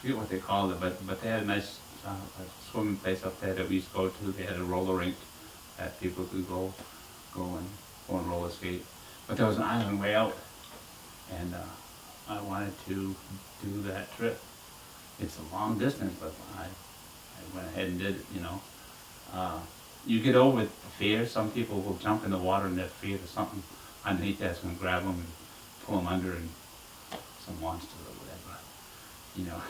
forget what they called it, but they had a nice a swimming place up there that we used to go to. They had a roller rink that people could go and roller skate. But there was an island way out, and I wanted to do that trip. It's a long distance, but I went ahead and did it. You get over the fear. Some people will jump in the water and they're fear there's something underneath that's going to grab them and pull them under, and some monster or whatever. You know.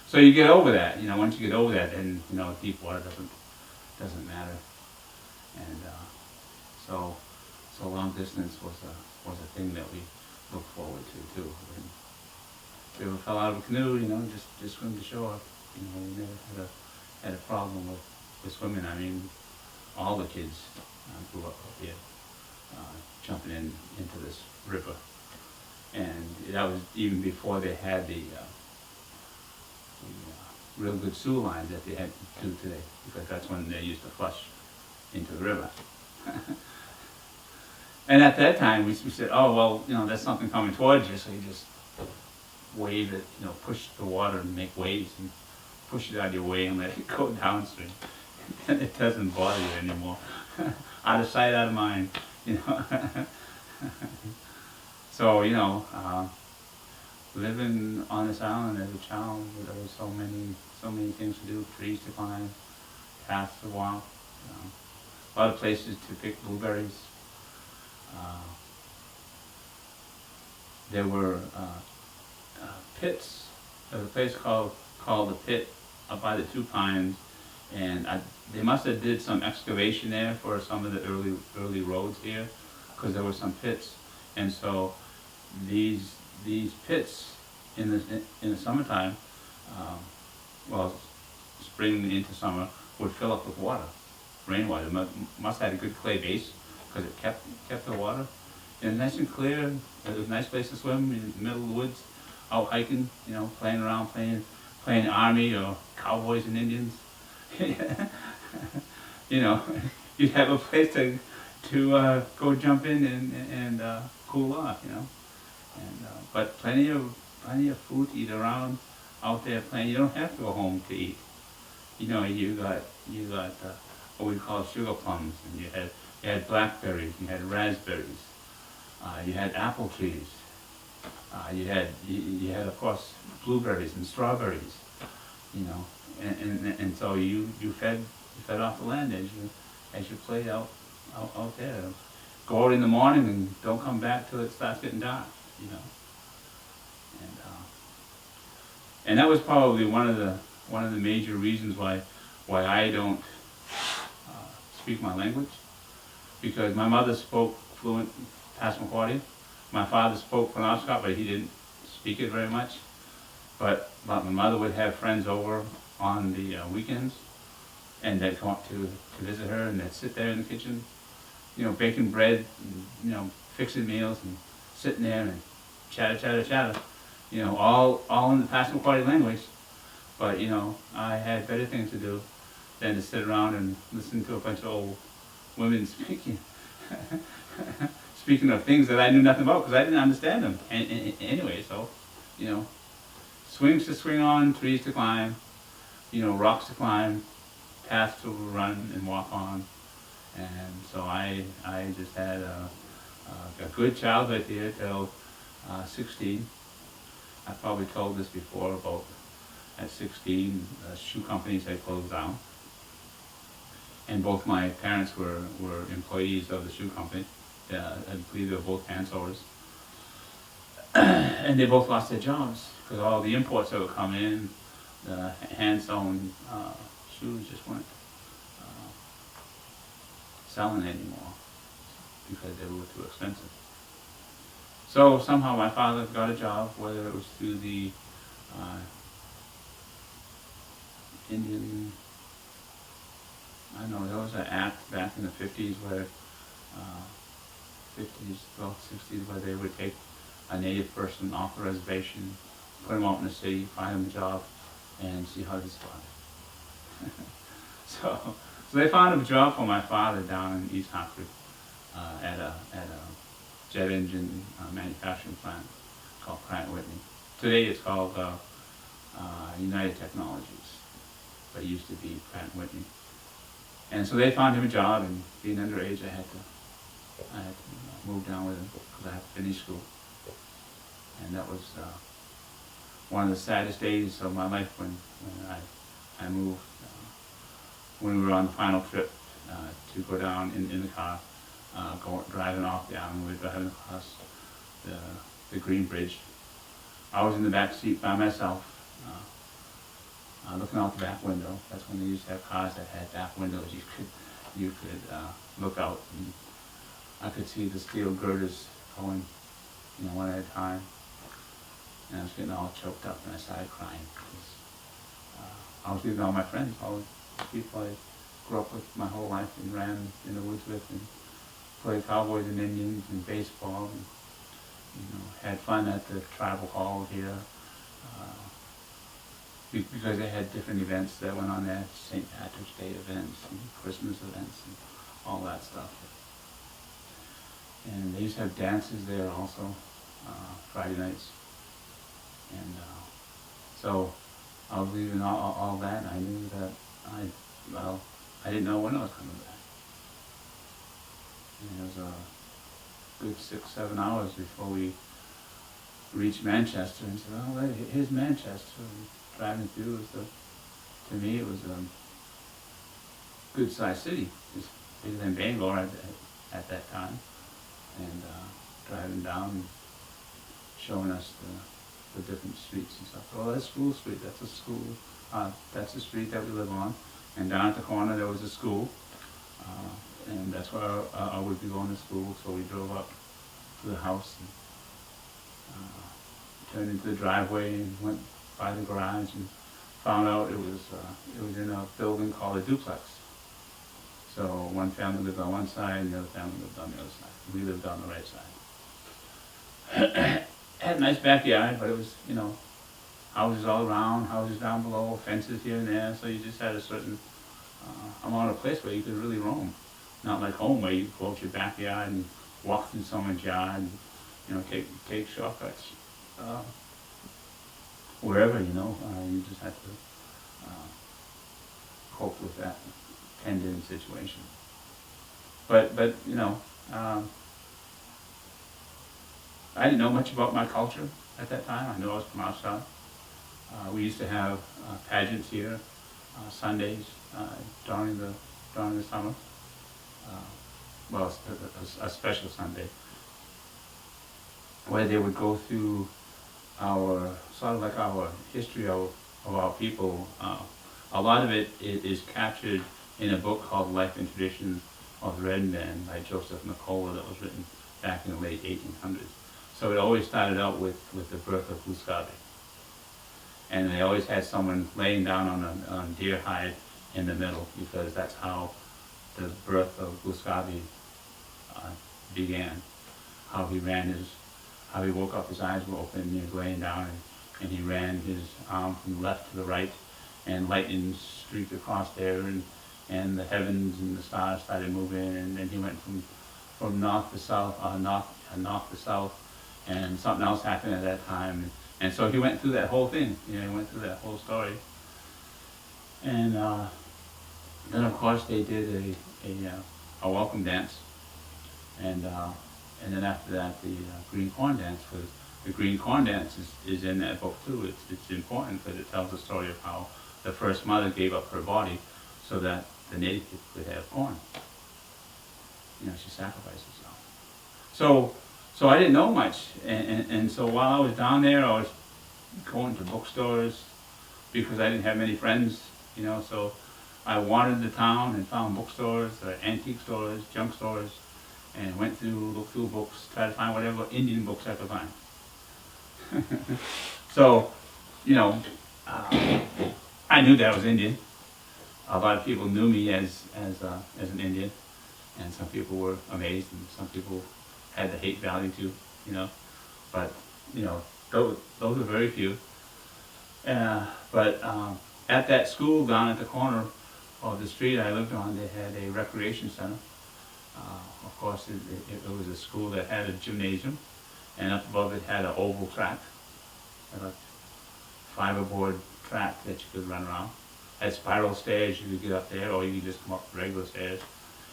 So you get over that. Once you get over that, then deep water doesn't matter. And so long distance was a thing that we looked forward to too. When we ever fell out of a canoe, just swim to shore. We never had a problem with swimming. I mean, all the kids grew up here, jumping into this river, and that was even before they had the real good sewer lines that they had to today, because that's when they used to flush into the river. And at that time, we said, oh, well, there's something coming towards you, so you just wave it, push the water and make waves and push it out of your way and let it go downstream. And it doesn't bother you anymore. Out of sight, out of mind, So, living on this island as a child, there were so many things to do, trees to climb, paths to walk, a lot of places to pick blueberries. There were pits. There was a place called the Pit up by the Two Pines, and they must have did some excavation there for some of the early roads here, because there were some pits, and so these pits in the summertime, spring into summer, would fill up with water, rainwater. Must have had a good clay base, because it kept the water. And nice and clear. It was a nice place to swim in the middle of the woods, out hiking, playing around, playing army or cowboys and Indians. You'd have a place to go jump in and cool off, And but plenty of food to eat around out there. Plenty. You don't have to go home to eat. You got what we call sugar plums, and you had blackberries, you had raspberries, you had apple trees, you had of course blueberries and strawberries, and so you fed off the land as you played out there. Go out in the morning and don't come back till it starts getting dark, and that was probably one of the major reasons why I don't speak my language, because my mother spoke fluent Passamaquoddy. My father spoke Penobscot, but he didn't speak it very much. But my mother would have friends over on the weekends, and they'd come up to visit her, and they'd sit there in the kitchen, baking bread, and, fixing meals, and sitting there and chatter, all in the Passamaquoddy language. But I had better things to do than to sit around and listen to a bunch of old women speaking of things that I knew nothing about, because I didn't understand them anyway. So, swings to swing on, trees to climb, rocks to climb, paths to run and walk on. And so I just had a good childhood here till 16. I probably told this before about at 16, shoe companies had closed down. And both my parents were employees of the shoe company. I believe they were both hand sewers. And they both lost their jobs because all the imports that would come in, the hand sewn shoes just weren't selling anymore because they were too expensive. So somehow my father got a job, whether it was through the Indian, I don't know, there was an act back in the 50s where, 50s, well, 60s, where they would take a native person off the reservation, put them out in the city, find them a job, and see how they survive. So they found a job for my father down in East Hartford at a jet engine manufacturing plant called Pratt & Whitney. Today it's called United Technologies, but it used to be Pratt & Whitney. And so they found him a job, and being underage, I had to move down with him because I had to finish school. And that was one of the saddest days of my life when I moved. When we were on the final trip to go down in the car, driving off the island, we were driving across the Green Bridge. I was in the back seat by myself, looking out the back window. That's when they used to have cars that had back windows. You could look out, and I could see the steel girders going, one at a time. And I was getting all choked up, and I started crying because I was leaving all my friends, all the people I grew up with my whole life and ran in the woods with, and played cowboys and Indians and baseball, and had fun at the tribal hall here. Because they had different events that went on there, St. Patrick's Day events and Christmas events and all that stuff. And they used to have dances there also, Friday nights. And so I was leaving all that, and I knew that I didn't know when I was coming back. And it was a good 6-7 hours before we reached Manchester, and said, "Oh, here's Manchester." And driving through to me, it was a good-sized city. It was bigger than Bangor at that time. And driving down and showing us the different streets and stuff. "Oh, that's School Street. That's a school. That's the street that we live on." And down at the corner there was a school, and that's where I would be going to school. So we drove up to the house and turned into the driveway and went by the garage and found out it was in a building called a duplex. So one family lived on one side and the other family lived on the other side. We lived on the right side. Had a nice backyard, but it was, houses all around, houses down below, fences here and there, so you just had a certain amount of place where you could really roam. Not like home where you go out your backyard and walk through someone's yard and, take shortcuts. Wherever, you just had to cope with that tendon situation. But I didn't know much about my culture at that time. I knew I was from outside. We used to have pageants here, Sundays during the summer. A special Sunday where they would go through our history of our people. A lot of it is captured in a book called Life and Traditions of the Red Men by Joseph McCullough that was written back in the late 1800s. So it always started out with the birth of Gusgabe. And they always had someone laying down on deer hide in the middle, because that's how the birth of Gusgabe began. How he woke up, his eyes were open, and he was laying down, and he ran his arm from left to the right, and lightning streaked across there, and the heavens and the stars started moving, and then he went from north to south, north to south, and something else happened at that time, and so he went through that whole thing. He went through that whole story, and then of course they did a welcome dance, and then after that the green corn dance. The green corn dance is in that book too. It's important because it tells the story of how the first mother gave up her body so that the native people could have corn. She sacrificed herself. So I didn't know much, and so while I was down there, I was going to bookstores because I didn't have many friends, so I wandered the town and found bookstores, antique stores, junk stores, and looked through books, tried to find whatever Indian books I could find. So, I knew that I was Indian. A lot of people knew me as an Indian, and some people were amazed, and some people had the hate value too, But those were very few. But at that school down at the corner of the street I lived on, they had a recreation center. Of course, it was a school that had a gymnasium, and up above it had an oval track, a fiberboard track that you could run around. Had spiral stairs, you could get up there, or you could just come up regular stairs.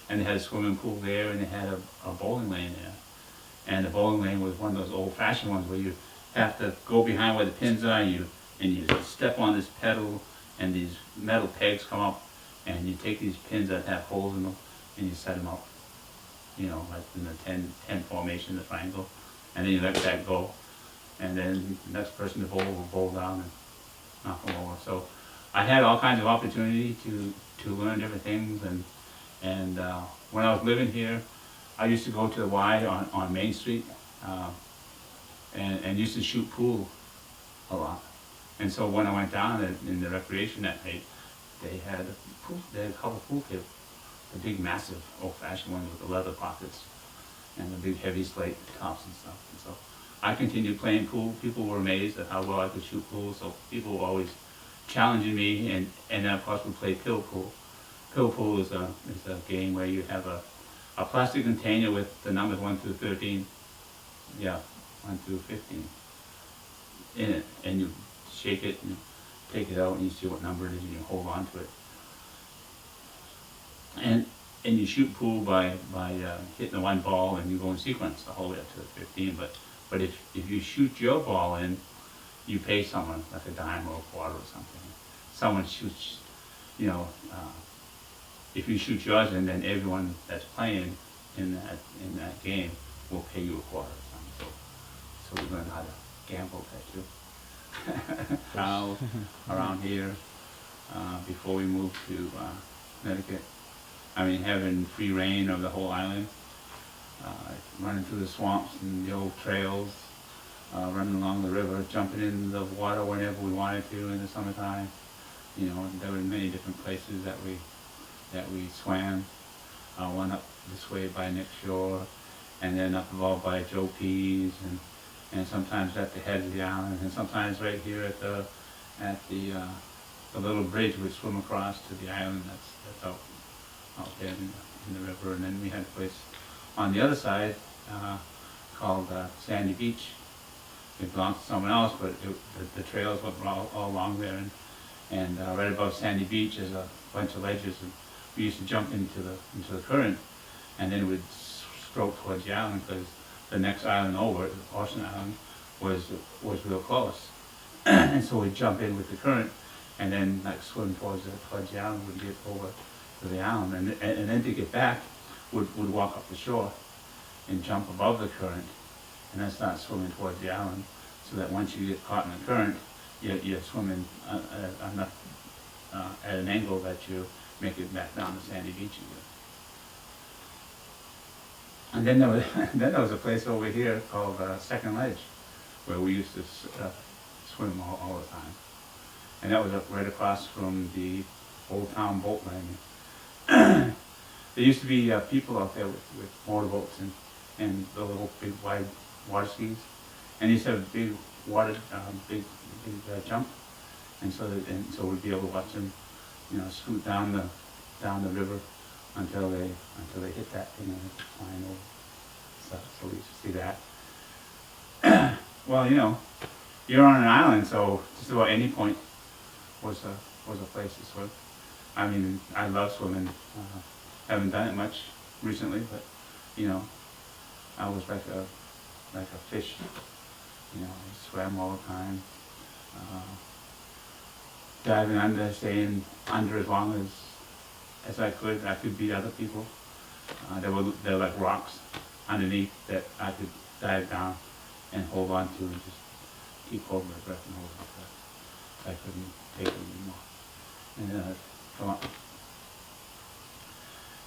And they had a swimming pool there, and they had a bowling lane there. And the bowling lane was one of those old-fashioned ones where you have to go behind where the pins are, and you step on this pedal, and these metal pegs come up, and you take these pins that have holes in them, and you set them up, you know, like in the 10 formation, the triangle, and then you let that go, and then the next person to bowl will bowl down and knock them over. So I had all kinds of opportunity to learn different things, and when I was living here, I used to go to the Y on Main Street, and used to shoot pool a lot. And so when I went down in the recreation that night, they had a couple pool tables, the big massive old-fashioned ones with the leather pockets and the big heavy slate tops and stuff. And so I continued playing pool. People were amazed at how well I could shoot pool, so people were always challenging me, and then of course we played pill pool. Pill pool is a game where you have a plastic container with the numbers 1 through 13, 1 through 15 in it, and you shake it and take it out and you see what number it is and you hold on to it. And you shoot pool by hitting the one ball, and you go in sequence the whole way up to 15. But if you shoot your ball in, you pay someone like a dime or a quarter or something. Someone shoots, you know, if you shoot yours in, then everyone that's playing in that game will pay you a quarter or something. So we learned how to gamble that too. Around here, before we moved to Connecticut. I mean, having free reign of the whole island, running through the swamps and the old trails, running along the river, jumping in the water whenever we wanted to in the summertime. You know, there were many different places that we swam. One up this way by Next Shore, and then up above by Joe P's, and sometimes at the head of the island, and sometimes right here at the little bridge we swim across to the island that's out there in the river. And then we had a place on the other side called Sandy Beach. It belonged to someone else, but the trails went all along there, and right above Sandy Beach is a bunch of ledges, and we used to jump into the current, and then we'd stroke towards the island, because the next island over, Ocean Island, was real close. And so we'd jump in with the current, and then like swim towards the island, we'd get over to the island, and then to get back, would walk up the shore and jump above the current, and then start swimming towards the island, so that once you get caught in the current, you're swimming enough at an angle that you make it back down to Sandy Beach again. And then there was a place over here called Second Ledge, where we used to swim all the time. And that was right across from the Old Town boat landing. There used to be people out there with motorboats and the little big wide water skis, and they used to have a big water, big jump, and so we'd be able to watch them, you know, scoot down the river until they hit that thing and flying over. So we used to see that. Well, you know, you're on an island, so just about any point was a place to swim. I mean, I love swimming. Haven't done it much recently, but you know, I was like a fish. You know, I swam all the time, diving under, staying under as long as I could. I could beat other people. There were like rocks underneath that I could dive down and hold on to and just keep holding my breath and hold my breath. I couldn't take it anymore. And then I'd come up.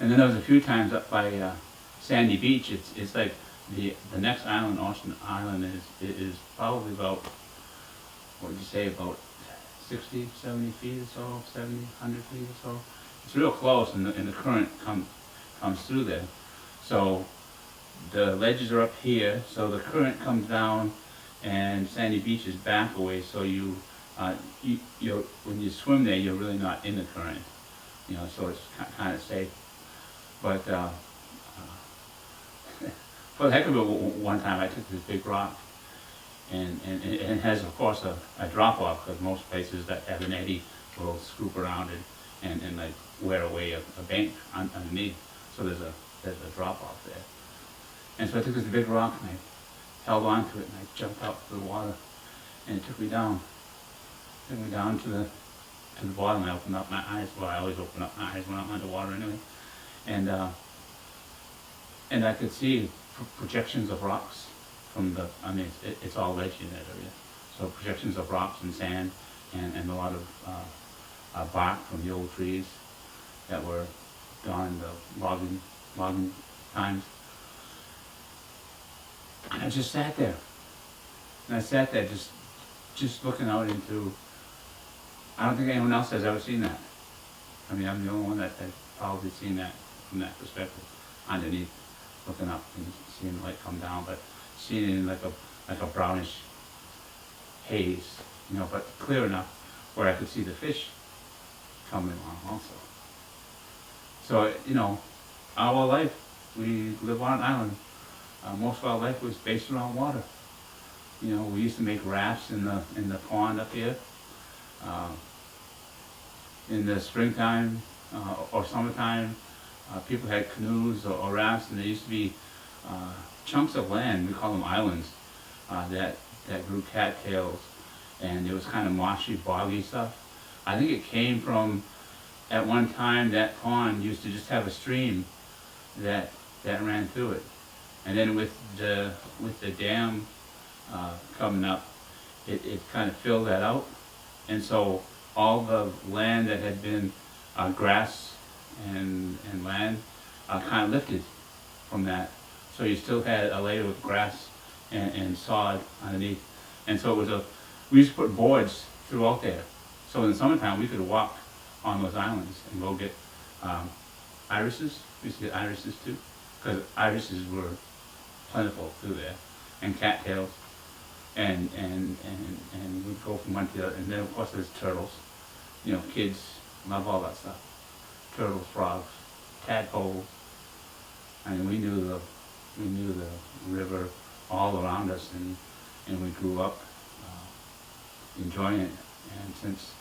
And then there was a few times up by Sandy Beach. It's like the next island, Ocean Island, is probably about, what would you say, about 60, 70 feet or so, 70, 100 feet or so. It's real close, and the current comes through there. So the ledges are up here, so the current comes down, and Sandy Beach is back away. So you when you swim there, you're really not in the current, you know. So it's kind of safe. But for the heck of it, one time I took this big rock and it has, of course, a drop off, because most places that have an eddy will scoop around and like wear away a bank underneath. So there's a drop off there. And so I took this big rock and I held on to it and I jumped out to the water, and it took me down. Took me down to the bottom. I opened up my eyes. Well, I always open up my eyes when I'm underwater anyway. And I could see projections of rocks from the, I mean, it's all ledge in that area. So projections of rocks and sand and a lot of bark from the old trees that were gone in the logging times. And I just sat there. And I sat there just looking out into, I don't think anyone else has ever seen that. I mean, I'm the only one that has probably seen that from that perspective, underneath, looking up and seeing the light come down, but seeing it in like a brownish haze, you know, but clear enough where I could see the fish coming along also. So, you know, our whole life, we live on an island. Most of our life was based around water. You know, we used to make rafts in the pond up here. In the springtime or summertime, people had canoes or rafts, and there used to be chunks of land, we call them islands, that grew cattails, and it was kind of marshy, boggy stuff. I think it came from, at one time, that pond used to just have a stream that ran through it. And then with the dam coming up, it kind of filled that out. And so all the land that had been grass and land kind of lifted from that. So you still had a layer of grass and sod underneath. And so it was we used to put boards throughout there. So in the summertime we could walk on those islands and go get irises. We used to get irises too, because irises were plentiful through there, and cattails. And we'd go from one to the other. And then of course there's turtles. You know, kids love all that stuff. Turtles, frogs, tadpoles. I mean, we knew the river all around us, and we grew up enjoying it. And since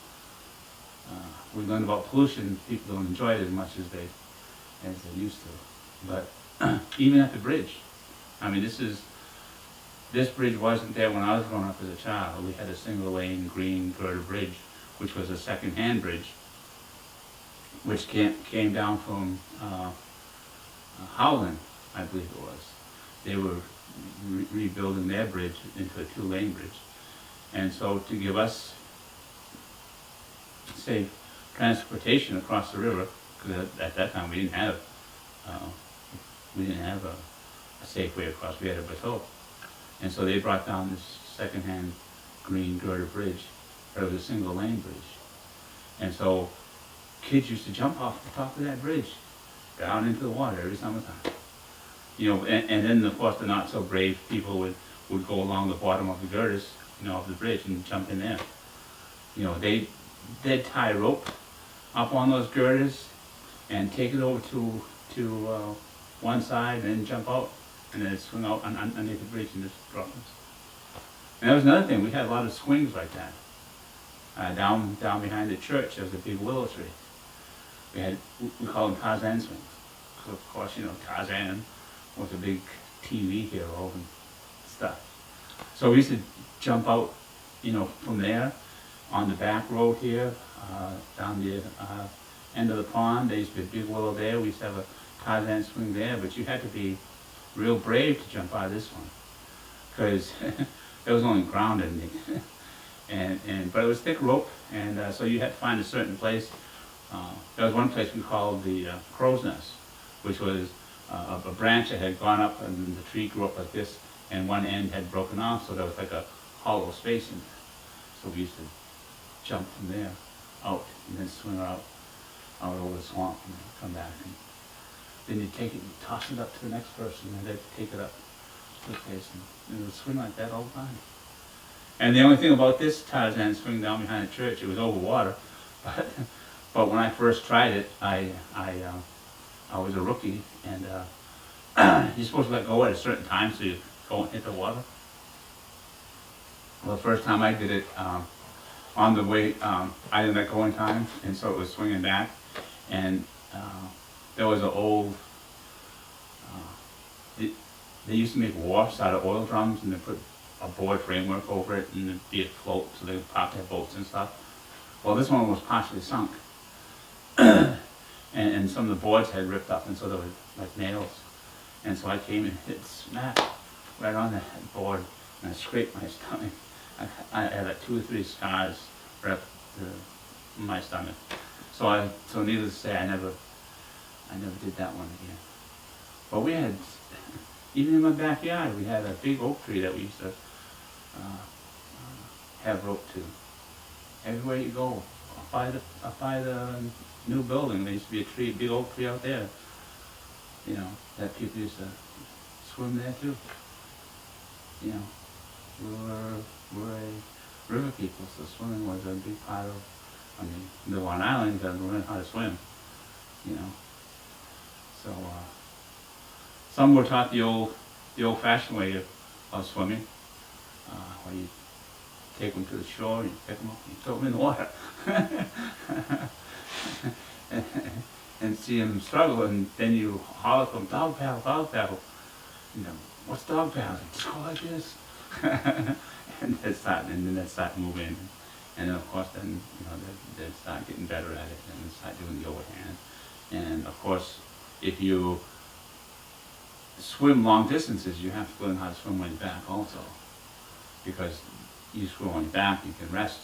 we learned about pollution, people don't enjoy it as much as they used to. But even at the bridge, I mean, this bridge wasn't there when I was growing up as a child. We had a single lane green girder bridge, which was a second-hand bridge, which came down from Howland, I believe it was. They were rebuilding their bridge into a two-lane bridge. And so to give us safe transportation across the river, because at that time we didn't have a safe way across. We had a bateau. And so they brought down this second-hand green girder bridge, but it was a single-lane bridge. And so kids used to jump off the top of that bridge down into the water every summertime. You know, and then of course the not so brave people would go along the bottom of the girders, you know, of the bridge and jump in there. You know, they'd tie a rope up on those girders and take it over to one side and then jump out, and then swing out underneath the bridge and just drop us. And that was another thing, we had a lot of swings like that. Down behind the church there was a big willow tree. We call them Tarzan swings. Because of course, you know, Tarzan was a big TV hero and stuff. So we used to jump out, you know, from there on the back road here, down the end of the pond. There used to be a big willow there. We used to have a Tarzan swing there, but you had to be real brave to jump out of this one, because there was only ground underneath. But it was thick rope, and so you had to find a certain place. There was one place we called the crow's nest, which was a branch that had gone up, and the tree grew up like this, and one end had broken off, so there was like a hollow space in there. So we used to jump from there out, and then swing out over the swamp, and come back. And then you take it and toss it up to the next person, and they'd take it up to the place, and it would swing like that all the time. And the only thing about this Tarzan swing down behind the church, it was over water, but when I first tried it, I was a rookie, and you're supposed to let go at a certain time so you don't hit the water. Well, the first time I did it, on the way, I didn't let go in time, and so it was swinging back, and there was an old, they used to make wharfs out of oil drums, and they put a board framework over it, and it'd be a float, so they would park their boats and stuff. Well, this one was partially sunk, and some of the boards had ripped up, and so there was like nails, and so I came and hit smack right on that board, and I scraped my stomach. I had like 2 or 3 scars right up to my stomach. So needless to say, I never did that one again. But we had, even in my backyard, we had a big oak tree that we used to have rope to. Everywhere you go, up by the new building, there used to be a tree, big oak tree out there. You know, that people used to swim there too. You know, we're a river people, so swimming was a big part of, I mean, live on islands and learn how to swim, you know. So, some were taught the old-fashioned way of swimming, where you take them to the shore, you pick them up, you throw them in the water, and see them struggle, and then you holler for them, dog paddle, dog paddle. You know, what's dog paddle? Just go like this. and then they start moving, and then of course then they start getting better at it, and they start doing the overhand. And of course, if you swim long distances, you have to learn how to swim on your back also, because you swim on your back, you can rest.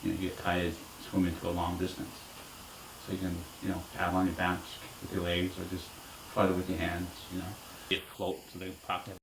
You know, you get tired swimming to a long distance, so you can paddle on your back with your legs, or just flutter with your hands. You know, get float so they pop that.